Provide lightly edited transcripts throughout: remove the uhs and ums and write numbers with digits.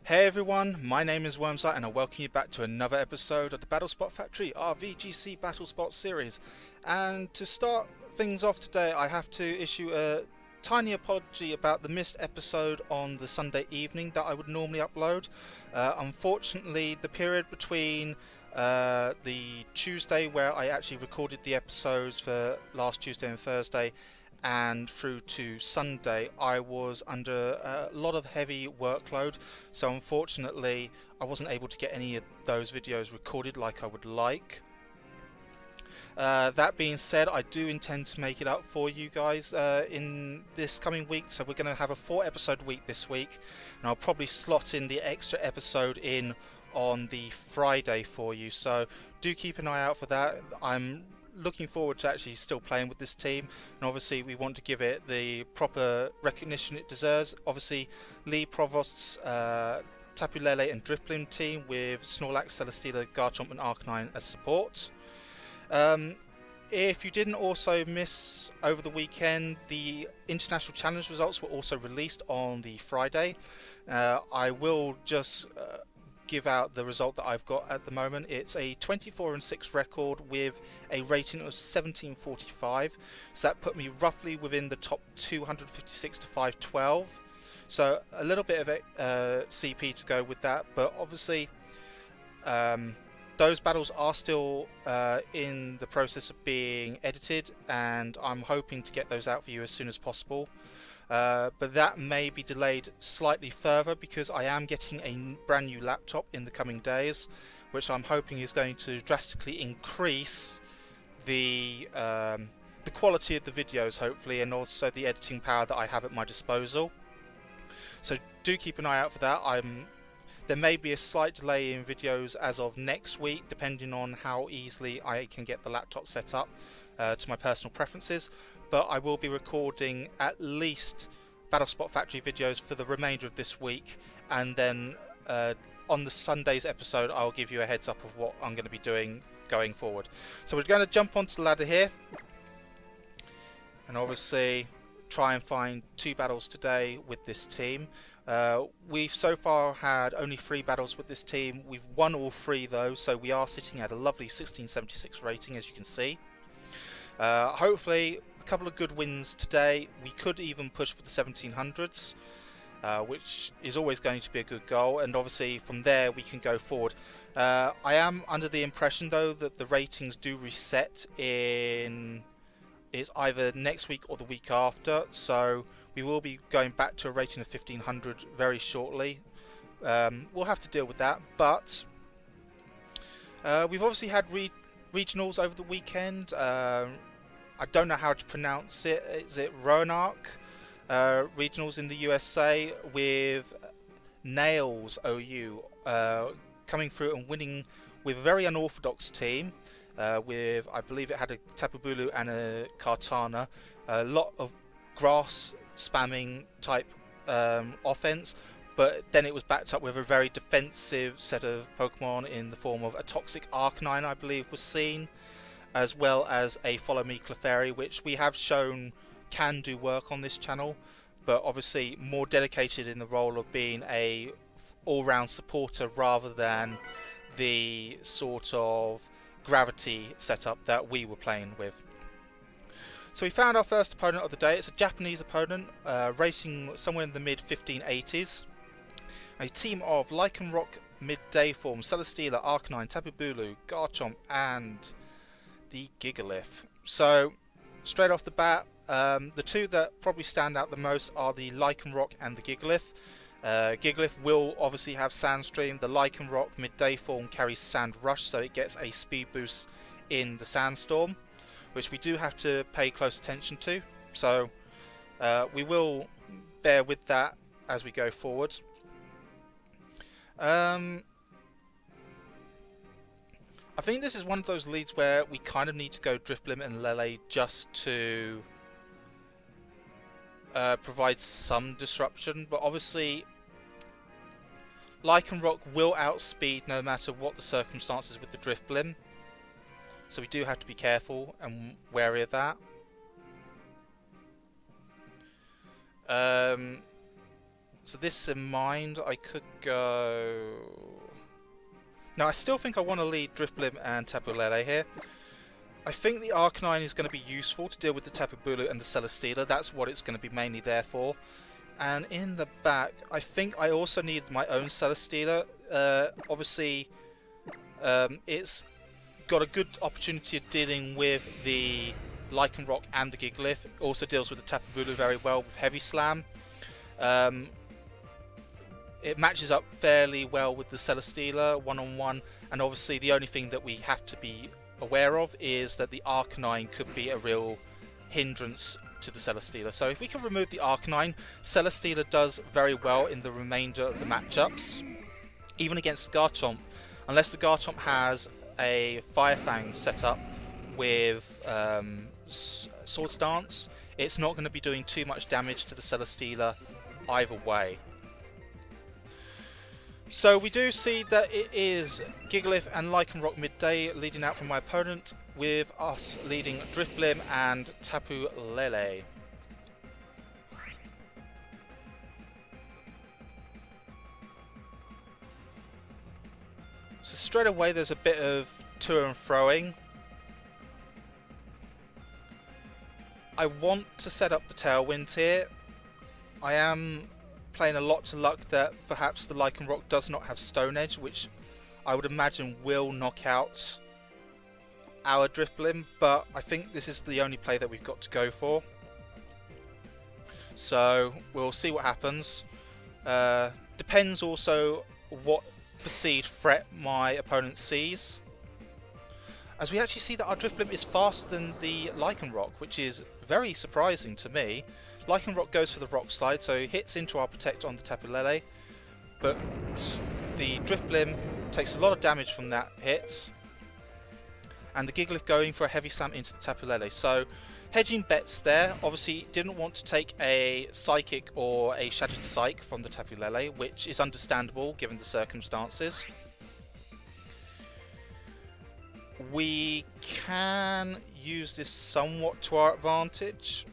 Hey everyone, my name is WyrmsEye and I welcome you back to another episode of the Battle Spot Factory, our VGC Battle Spot series. And to start things off today, I have to issue a tiny apology about the missed episode on the Sunday evening that I would normally upload. Unfortunately, the period between the Tuesday where I actually recorded the episodes for last Tuesday and Thursday and through to Sunday, I was under a lot of heavy workload, so unfortunately I wasn't able to get any of those videos recorded like I would like. That being said, I do intend to make it up for you guys in this coming week, so we're going to have a 4-episode week this week, and I'll probably slot in the extra episode in on the Friday for you, so do keep an eye out for that. I'm looking forward to actually still playing with this team, and obviously we want to give it the proper recognition it deserves. Obviously Lee Provost's Tapu Lele and Drifblim team with Snorlax, Celesteela, Garchomp and Arcanine as support. If you didn't also miss over the weekend, the International Challenge results were also released on the Friday. I will just give out the result that I've got at the moment. It's a 24-6 record with a rating of 1745, so that put me roughly within the top 256 to 512, so a little bit of CP to go with that, but obviously those battles are still in the process of being edited, and I'm hoping to get those out for you as soon as possible. But that may be delayed slightly further because I am getting a brand new laptop in the coming days, which I'm hoping is going to drastically increase the quality of the videos, hopefully, and also the editing power that I have at my disposal. So do keep an eye out for that. There may be a slight delay in videos as of next week, depending on how easily I can get the laptop set up to my personal preferences. But I will be recording at least Battle Spot Factory videos for the remainder of this week, and then on the Sunday's episode I'll give you a heads up of what I'm going to be doing going forward. So we're going to jump onto the ladder here and obviously try and find 2 battles today with this team. We've so far had only 3 battles with this team. We've won all 3 though, so we are sitting at a lovely 1676 rating, as you can see. Hopefully a couple of good wins today. We could even push for the 1700s, which is always going to be a good goal, and obviously from there we can go forward. I am under the impression though that the ratings do reset in either next week or the week after, so we will be going back to a rating of 1500 very shortly. We'll have to deal with that, but we've obviously had regionals over the weekend. I don't know how to pronounce it. Is it Roanoke? Regionals in the USA with Nails OU coming through and winning with a very unorthodox team. With, I believe it had a Tapu Lele and a Kartana. A lot of grass spamming type offense, but then it was backed up with a very defensive set of Pokemon in the form of a Toxic Arcanine, I believe, was seen, as well as a Follow Me Clefairy, which we have shown can do work on this channel, but obviously more dedicated in the role of being a all-round supporter rather than the sort of gravity setup that we were playing with. So we found our first opponent of the day. It's a Japanese opponent, rating somewhere in the mid-1580s. A team of Lycanroc midday form, Celesteela, Arcanine, Tapu Lele, Garchomp and the Gigalith. So straight off the bat, the 2 that probably stand out the most are the Lycanroc and the Gigalith. Gigalith will obviously have Sandstream. The Lycanroc midday form carries Sand Rush, so it gets a speed boost in the Sandstorm, which we do have to pay close attention to. So we will bear with that as we go forward. I think this is one of those leads where we kind of need to go Drifblim and Lele just to provide some disruption, but obviously Lycanroc will outspeed no matter what the circumstances with the Drifblim, so we do have to be careful and wary of that. So this in mind, I could go... Now I still think I want to lead Drifblim and Tapu Lele here. I think the Arcanine is going to be useful to deal with the Tapu Bulu and the Celesteela. That's what it's going to be mainly there for. And in the back, I think I also need my own Celesteela. Obviously, it's got a good opportunity of dealing with the Lycanroc and the Gigalith. It also deals with the Tapu Bulu very well with Heavy Slam. It matches up fairly well with the Celesteela one-on-one, and obviously the only thing that we have to be aware of is that the Arcanine could be a real hindrance to the Celesteela. So if we can remove the Arcanine, Celesteela does very well in the remainder of the matchups, even against Garchomp, unless the Garchomp has a Fire Fang set up with Swords Dance. It's not going to be doing too much damage to the Celesteela either way. So we do see that it is Gigalith and Lycanroc midday leading out from my opponent, with us leading Drifblim and Tapu Lele. So straight away there's a bit of to and froing. I want to set up the Tailwind here. I am playing a lot to luck that perhaps the Lycanroc does not have Stone Edge, which I would imagine will knock out our Drifblim, but I think this is the only play that we've got to go for. So we'll see what happens. Depends also what perceived threat my opponent sees. As we actually see that our Drifblim is faster than the Lycanroc, which is very surprising to me. Lycanroc goes for the Rock Slide, so he hits into our Protect on the Tapu Lele, but the Drifblim takes a lot of damage from that hit, and the Gigalith going for a Heavy Slam into the Tapu Lele. So hedging bets there. Obviously didn't want to take a Psychic or a Shattered Psych from the Tapu Lele, which is understandable given the circumstances. We can use this somewhat to our advantage.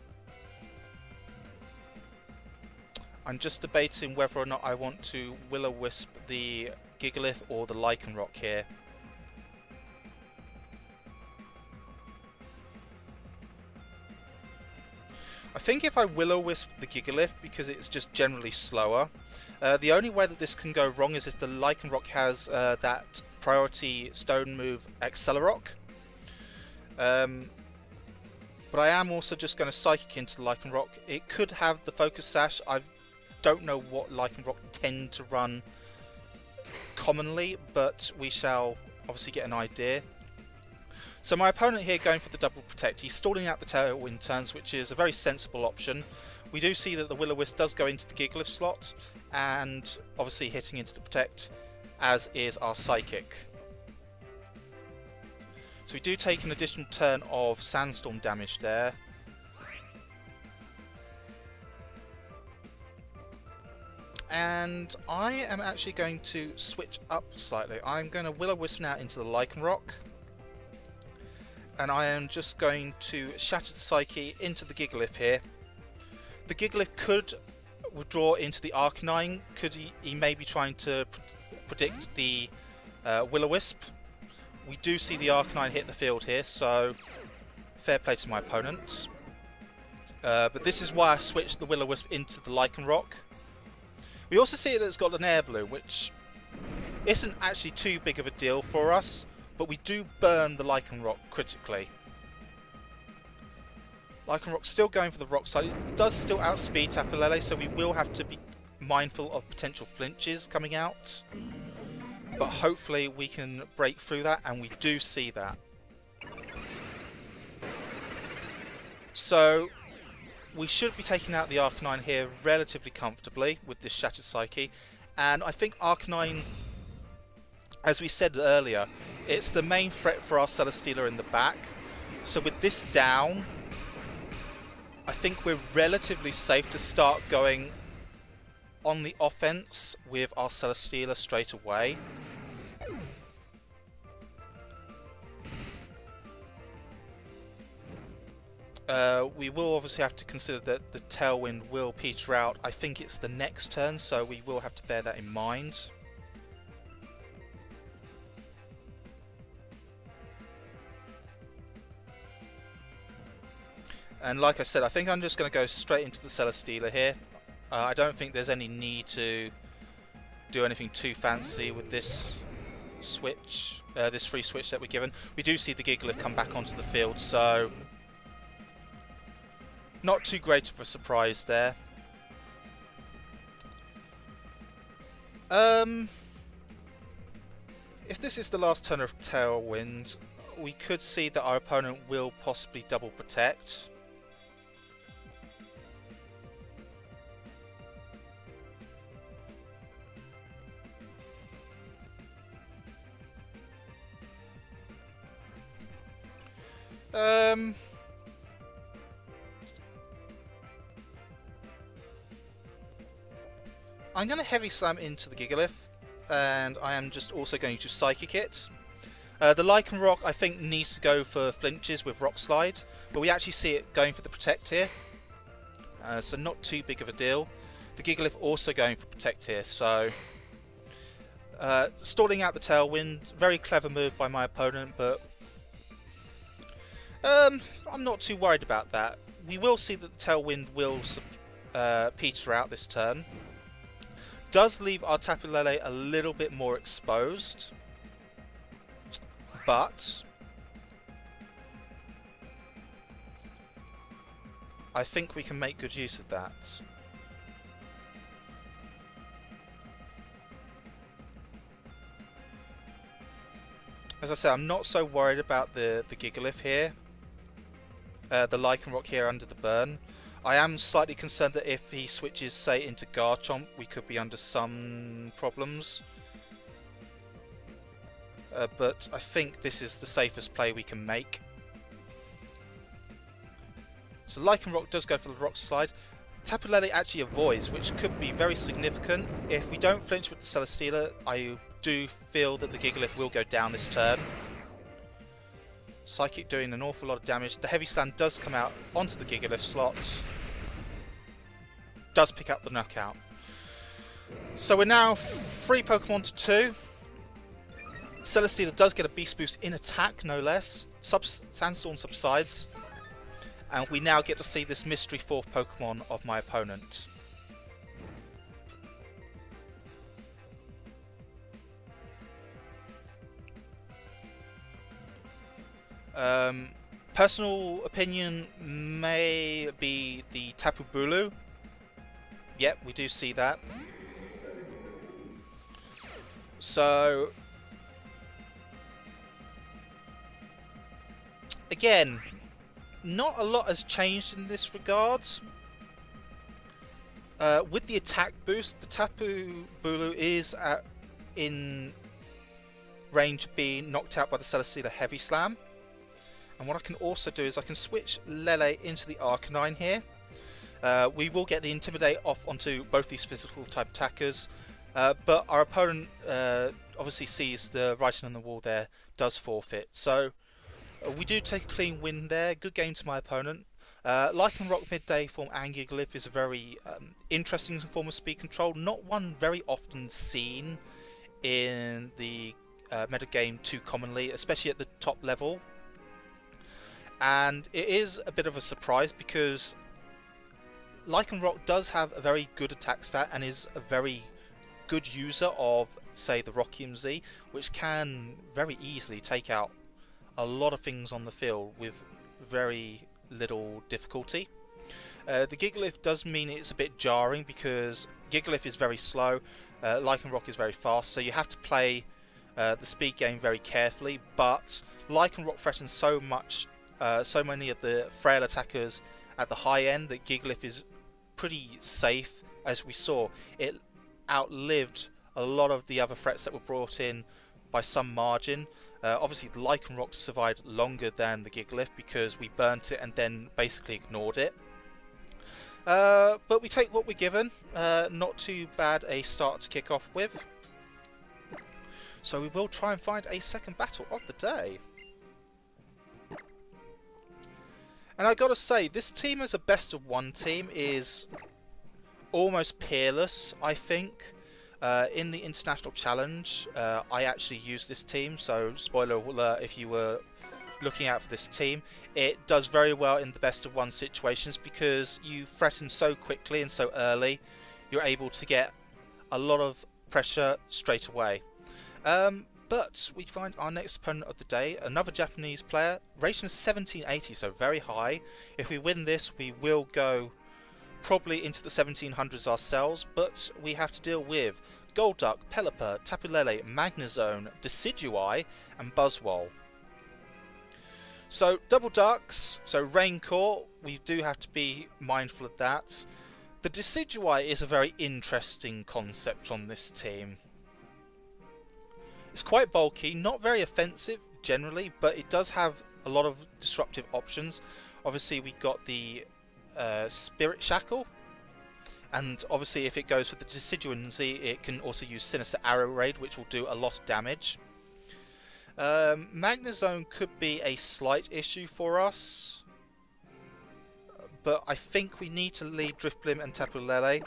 I'm just debating whether or not I want to Will-O-Wisp the Gigalith or the Lycanroc here. I think if I Will-O-Wisp the Gigalith, because it's just generally slower, the only way that this can go wrong is if the Lycanroc has that priority stone move Accelerock. But I am also just going to Psychic into the Lycanroc. It could have the Focus Sash. I don't know what Lycanroc tend to run commonly, but we shall obviously get an idea. So my opponent here going for the double protect. He's stalling out the Tailwind turns, which is a very sensible option. We do see that the Will-O-Wisp does go into the Gigalith slot, and obviously hitting into the protect, as is our Psychic. So we do take an additional turn of Sandstorm damage there. And I am actually going to switch up slightly. I'm going to Will-O-Wisp now into the Lycanroc. And I am just going to Shatter the Psyche into the Gigalith here. The Gigalith could withdraw into the Arcanine. Could he may be trying to predict the Will-O-Wisp. We do see the Arcanine hit the field here, so fair play to my opponent. But this is why I switched the Will-O-Wisp into the Lycanroc. We also see that it's got an Air Balloon, which isn't actually too big of a deal for us, but we do burn the Lycanroc critically. Lycanroc still going for the Rock Slide. It does still outspeed Tapu Lele, so we will have to be mindful of potential flinches coming out. But hopefully we can break through that, and we do see that. So we should be taking out the Arcanine here relatively comfortably with this Shattered Psyche. And I think Arcanine, as we said earlier, it's the main threat for our Celesteela in the back. So with this down, I think we're relatively safe to start going on the offense with our Celesteela straight away. We will obviously have to consider that the tailwind will peter out. I think it's the next turn, so we will have to bear that in mind. And like I said, I think I'm just going to go straight into the Celesteela here. I don't think there's any need to do anything too fancy with this switch, this free switch that we're given. We do see the Gigalith come back onto the field, so not too great of a surprise there. If this is the last turn of Tailwind, we could see that our opponent will possibly double protect. I'm going to Heavy Slam into the Gigalith, and I am just also going to Psychic it. The Lycanroc, I think, needs to go for flinches with Rock Slide, but we actually see it going for the Protect here, so not too big of a deal. The Gigalith also going for Protect here, so stalling out the Tailwind, very clever move by my opponent, but I'm not too worried about that. We will see that the Tailwind will peter out this turn. Does leave our Tapu Lele a little bit more exposed, but I think we can make good use of that. As I say, I'm not so worried about the Gigalith here, the Lycanroc here under the burn. I am slightly concerned that if he switches, say, into Garchomp, we could be under some problems. But I think this is the safest play we can make. So Lycanroc does go for the Rock Slide. Tapu Lele actually avoids, which could be very significant. If we don't flinch with the Celesteela, I do feel that the Gigalith will go down this turn. Psychic doing an awful lot of damage. The Heavy Slam does come out onto the Gigalith slots. Does pick up the knockout. So we're now 3 Pokemon to 2. Celesteela does get a Beast Boost in attack, no less. Sandstorm subsides. And we now get to see this mystery 4th Pokemon of my opponent. Personal opinion may be the Tapu Bulu. Yep, we do see that. So again, not a lot has changed in this regard. With the attack boost, the Tapu Bulu is in range of being knocked out by the Celesteela Heavy Slam. And what I can also do is I can switch Lele into the Arcanine here. We will get the Intimidate off onto both these physical type attackers. But our opponent obviously sees the writing on the wall there, does forfeit. So we do take a clean win there. Good game to my opponent. Lycanroc Midday form and Gigalith is a very interesting form of speed control. Not one very often seen in the metagame too commonly, especially at the top level. And it is a bit of a surprise because Lycanroc does have a very good attack stat and is a very good user of, say, the WyrmsEye, which can very easily take out a lot of things on the field with very little difficulty. The Gigalith does mean it's a bit jarring because Gigalith is very slow, Lycanroc is very fast, so you have to play the speed game very carefully, but Lycanroc threatens so many of the frail attackers at the high end that Gigalith is pretty safe. As we saw, it outlived a lot of the other threats that were brought in by some margin. Obviously the Lycanroc survived longer than the Gigalith because we burnt it and then basically ignored it. But we take what we're given. Not too bad a start to kick off with. So we will try and find a second battle of the day. And I gotta say, this team as a best of one team is almost peerless, I think. In the International Challenge, I actually used this team, so spoiler alert if you were looking out for this team. It does very well in the best of one situations because you threaten so quickly and so early, you're able to get a lot of pressure straight away. But we find our next opponent of the day, another Japanese player, rating of 1780, so very high. If we win this, we will go probably into the 1700s ourselves, but we have to deal with Golduck, Pelipper, Tapu Lele, Magnezone, Decidueye, and Buzzwole. So double ducks, so Raincore, we do have to be mindful of that. The Decidueye is a very interesting concept on this team. It's quite bulky, not very offensive generally, but it does have a lot of disruptive options. Obviously we got the Spirit Shackle, and obviously if it goes for the Decidueye, it can also use Sinister Arrow Raid, which will do a lot of damage. Magnezone could be a slight issue for us, but I think we need to lead Drifblim and Tapu Lele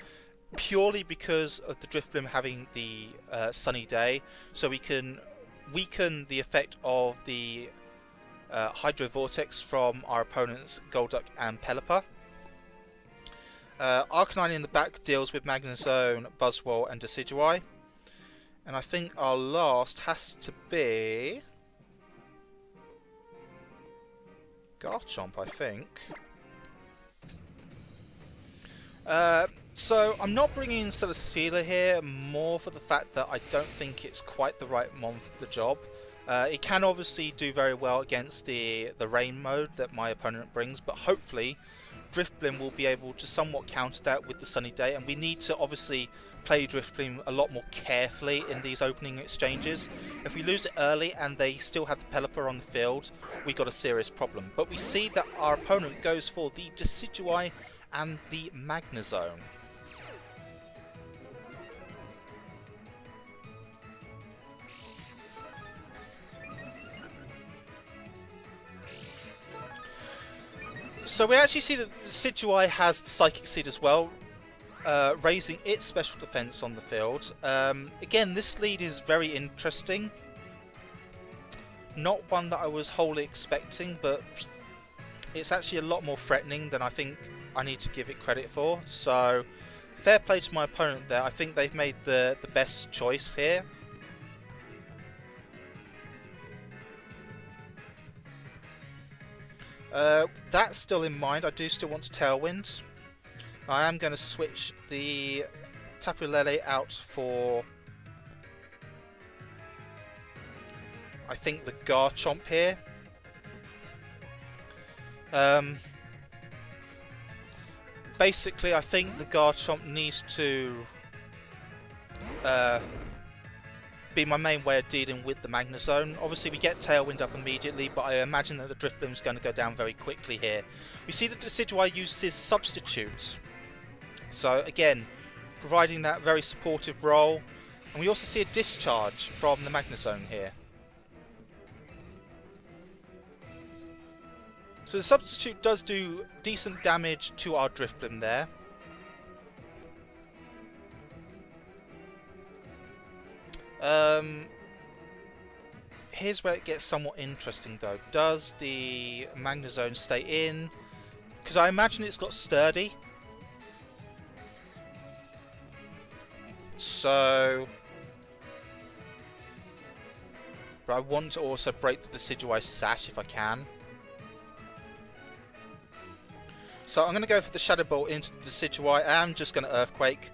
purely because of the Drifblim having the sunny day, so we can weaken the effect of the Hydro Vortex from our opponents Golduck and Pelipper. Arcanine in the back deals with Magnezone, Buzzwole and Decidueye. And I think our last has to be Garchomp, I think. So I'm not bringing in Celesteela here, more for the fact that I don't think it's quite the right mon for the job. It can obviously do very well against the rain mode that my opponent brings, but hopefully Drifblim will be able to somewhat counter that with the sunny day, and we need to obviously play Drifblim a lot more carefully in these opening exchanges. If we lose it early and they still have the Pelipper on the field, we got a serious problem. But we see that our opponent goes for the Decidueye and the Magnezone. So we actually see that the Decidueye has the Psychic Seed as well, raising its special defense on the field. Again, this lead is very interesting. Not one that I was wholly expecting, but it's actually a lot more threatening than I think I need to give it credit for. So, fair play to my opponent there. I think they've made the best choice here. That still in mind, I do still want to Tailwind. I am going to switch the Tapu Lele out for, I think, the Garchomp here. Basically, I think the Garchomp needs to be my main way of dealing with the Magnezone. Obviously we get Tailwind up immediately, but I imagine that the Drifblim is going to go down very quickly here. We see that the Decidueye uses Substitute, so again providing that very supportive role, and we also see a Discharge from the Magnezone here. So the Substitute does do decent damage to our Drifblim there. Here's where it gets somewhat interesting though. Does the Magnezone stay in? Because I imagine it's got Sturdy. So, but I want to also break the Decidueye Sash if I can. So I'm going to go for the Shadow Ball into the Decidueye. I am just going to Earthquake.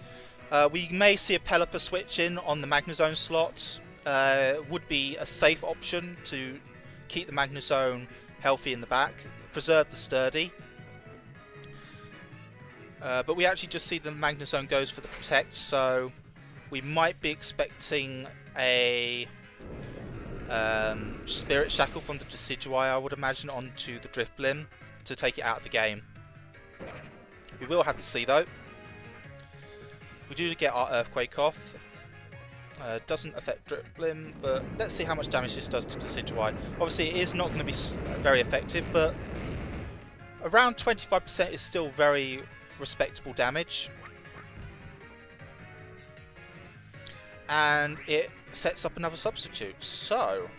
We may see a Pelipper switch in on the Magnezone slot. Would be a safe option to keep the Magnezone healthy in the back, preserve the Sturdy. But we actually just see the Magnezone goes for the Protect, so we might be expecting a Spirit Shackle from the Decidueye, I would imagine, onto the Drifblim to take it out of the game. We will have to see though. We do get our Earthquake off. Doesn't affect Drifblim, but let's see how much damage this does to Decidueye. Obviously it is not going to be very effective, but Around 25% is still very respectable damage. And it sets up another substitute. So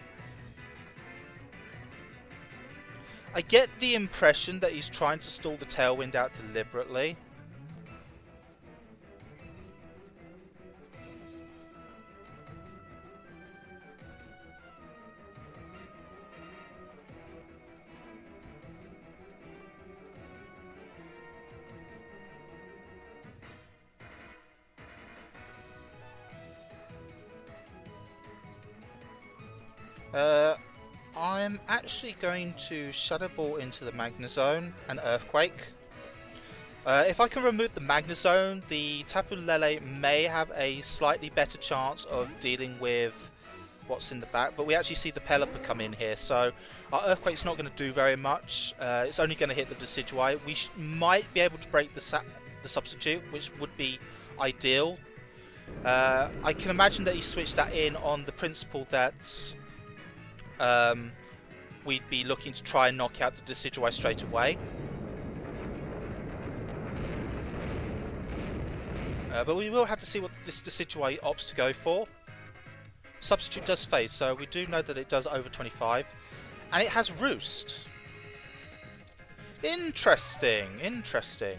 I get the impression that he's trying to stall the Tailwind out deliberately. I'm actually going to Shadow Ball into the Magnezone and Earthquake. If I can remove the Magnezone, the Tapu Lele may have a slightly better chance of dealing with what's in the back, but we actually see the Pelipper come in here, so our Earthquake's not going to do very much. It's only going to hit the Decidueye. We might be able to break the substitute, which would be ideal. I can imagine that he switched that in on the principle that we'd be looking to try and knock out the Decidueye straight away. But we will have to see what this Decidueye opts to go for. Substitute does fade, so we do know that it does over 25. And it has Roost. Interesting, interesting.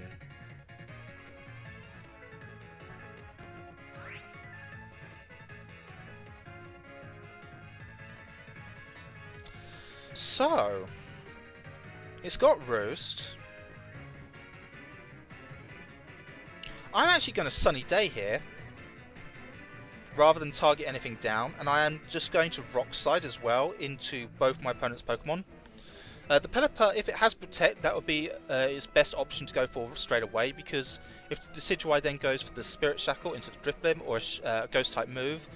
So, it's got Roost. I'm actually going to Sunny Day here, rather than target anything down, and I am just going to Rock Slide as well into both my opponent's Pokemon. The Pelipper, if it has Protect, that would be its best option to go for straight away, because if the Decidueye then goes for the Spirit Shackle into the Drifblim or a Ghost-type move,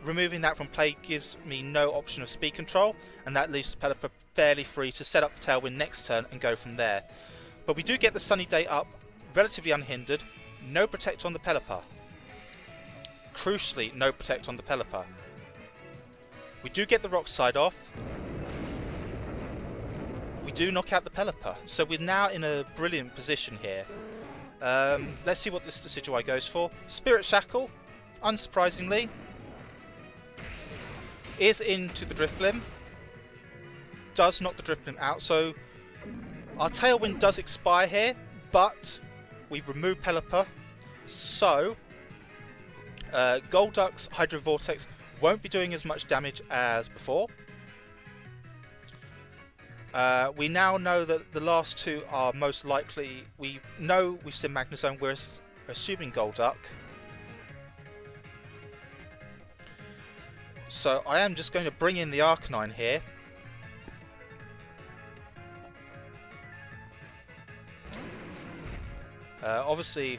removing that from play gives me no option of speed control, and that leaves the Pelipper fairly free to set up the Tailwind next turn and go from there. But we do get the Sunny Day up relatively unhindered. No Protect on the Pelipper. Crucially, no Protect on the Pelipper. We do get the Rock Slide off. We do knock out the Pelipper. So we're now in a brilliant position here. Let's see what this Decidueye goes for. Spirit Shackle, unsurprisingly, is into the Drifblim. Does knock the Drifblim out, so our Tailwind does expire here, but we've removed Pelipper, so Golduck's Hydro Vortex won't be doing as much damage as before. We now know that the last two are most likely. We know we've seen Magnezone, we're assuming Golduck. So I am just going to bring in the Arcanine here. Obviously,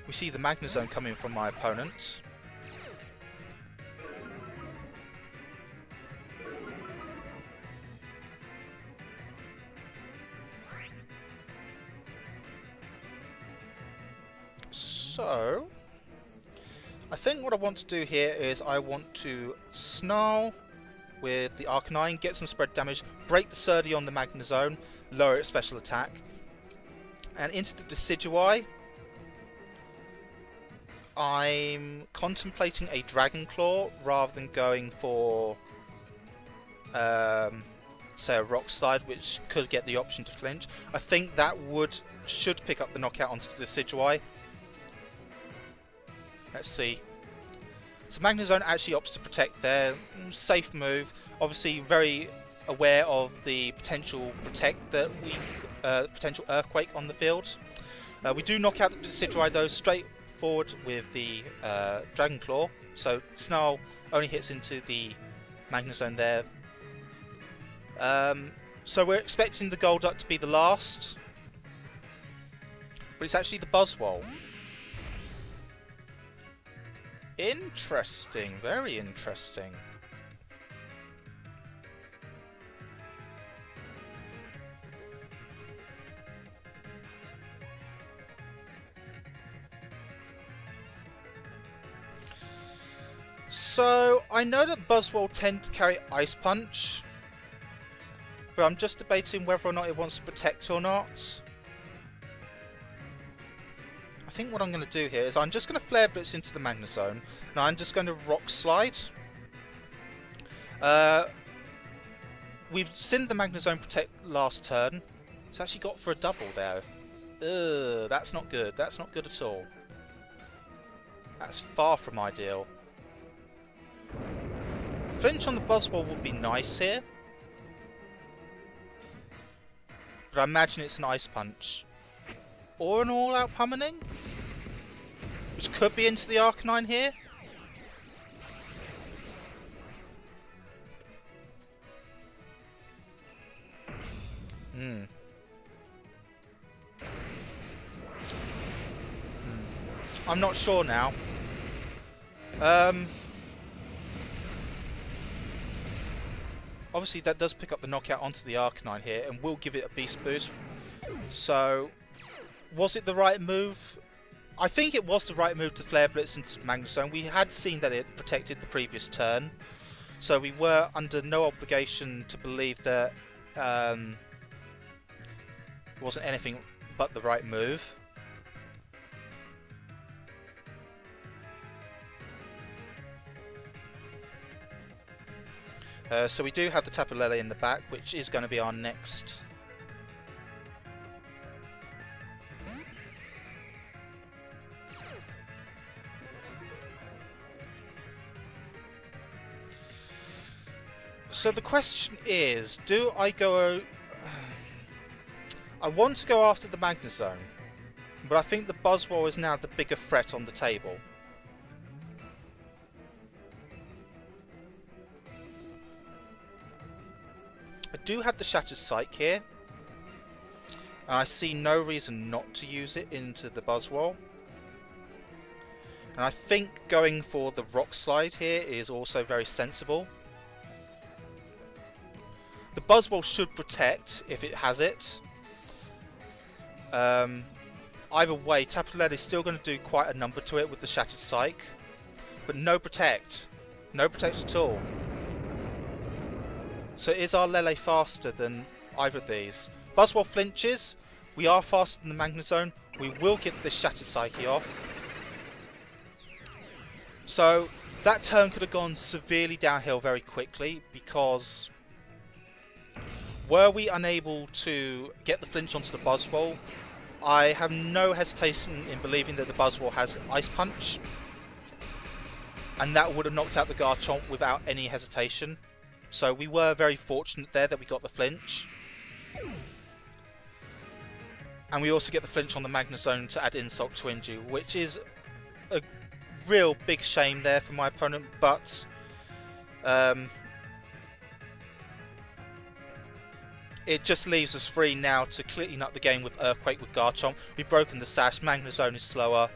we see the Magnezone coming from my opponent. So, I think what I want to do here is I want to Snarl with the Arcanine, get some spread damage, break the Surdy on the Magnezone, lower its special attack. And into the Decidueye, I'm contemplating a Dragon Claw rather than going for, say, a Rock Slide, which could get the option to flinch. I think that should pick up the knockout onto the Decidueye. Let's see. So Magnezone actually opts to Protect there. Safe move. Obviously very aware of the potential Protect that we... potential Earthquake on the field. We do knock out the Decidueye though straight forward with the Dragon Claw, so Snarl only hits into the Magnezone there. So we're expecting the Golduck to be the last, but it's actually the Buzzwole. Interesting, very interesting. So, I know that Buzzwole tend to carry Ice Punch, but I'm just debating whether or not it wants to protect or not. I think what I'm going to do here is I'm just going to Flare Blitz into the Magna Zone. Now I'm just going to Rock Slide. We've seen the Magna Zone protect last turn. It's actually got for a double there. Ugh, that's not good. That's not good at all. That's far from ideal. Flinch on the Buzzwole would be nice here. But I imagine it's an Ice Punch. Or an all-out Pummeling? Which could be into the Arcanine here. I'm not sure now. Obviously that does pick up the knockout onto the Arcanine here and will give it a Beast Boost. So, was it the right move? I think it was the right move to Flare Blitz into the Magna Zone. We had seen that it protected the previous turn. So we were under no obligation to believe that it wasn't anything but the right move. So we do have the Tapu Lele in the back, which is going to be our next. So the question is, do I go... I want to go after the Magna Zone, but I think the Buzzwole is now the bigger threat on the table. I do have the Shattered Psyche here, and I see no reason not to use it into the Buzzwole. And I think going for the Rock Slide here is also very sensible. The Buzzwole should protect if it has it. Either way, Tapu Lele is still going to do quite a number to it with the Shattered Psyche, but no protect. No protect at all. So is our Lele faster than either of these? Buzzwole flinches. We are faster than the Magna Zone. We will get this Shattered Psyche off. So that turn could have gone severely downhill very quickly, because were we unable to get the flinch onto the Buzzwole, I have no hesitation in believing that the Buzzwole has Ice Punch, and that would have knocked out the Garchomp without any hesitation. So we were very fortunate there that we got the flinch. And we also get the flinch on the Magna Zone to add insult to injury, which is a real big shame there for my opponent, but it just leaves us free now to clean up the game with Earthquake with Garchomp. We've broken the sash, Magna Zone is slower.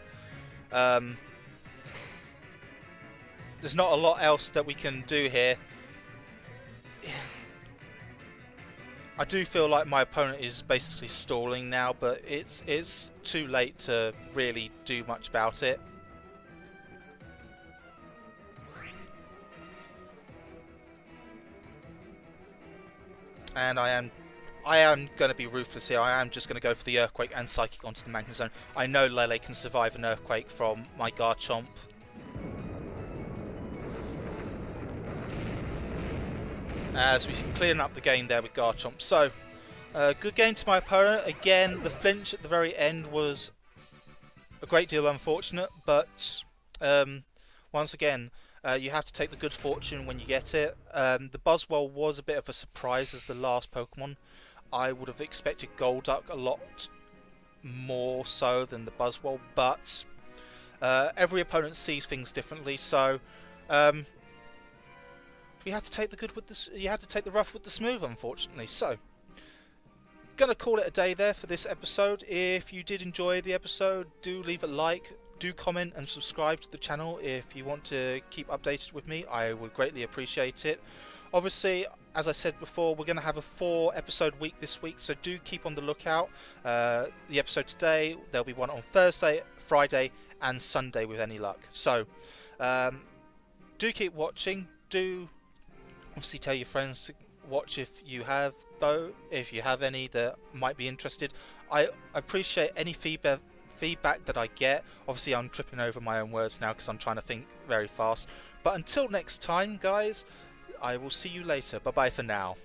There's not a lot else that we can do here. I do feel like my opponent is basically stalling now, but it's too late to really do much about it. And I am going to be ruthless here. I am just going to go for the Earthquake and Psychic onto the Magna Zone. I know Lele can survive an Earthquake from my Garchomp. As we clearing up the game there with Garchomp. So, good game to my opponent. Again, the flinch at the very end was a great deal unfortunate, but once again, you have to take the good fortune when you get it. The Buzzwole was a bit of a surprise as the last Pokemon. I would have expected Golduck a lot more so than the Buzzwole, but every opponent sees things differently, so you have to take the good with the you have to take the rough with the smooth, unfortunately. So, gonna call it a day there for this episode. If you did enjoy the episode, do leave a like, do comment and subscribe to the channel if you want to keep updated with me. I would greatly appreciate it. Obviously, as I said before, we're going to have a 4-episode week this week, so do keep on the lookout. The episode today, there'll be one on Thursday, Friday and Sunday with any luck. So, do keep watching. Do obviously tell your friends watch if you have, though, if you have any that might be interested. I appreciate any feedback that I get. Obviously I'm tripping over my own words now because I'm trying to think very fast. But until next time, guys, I will see you later. Bye bye for now.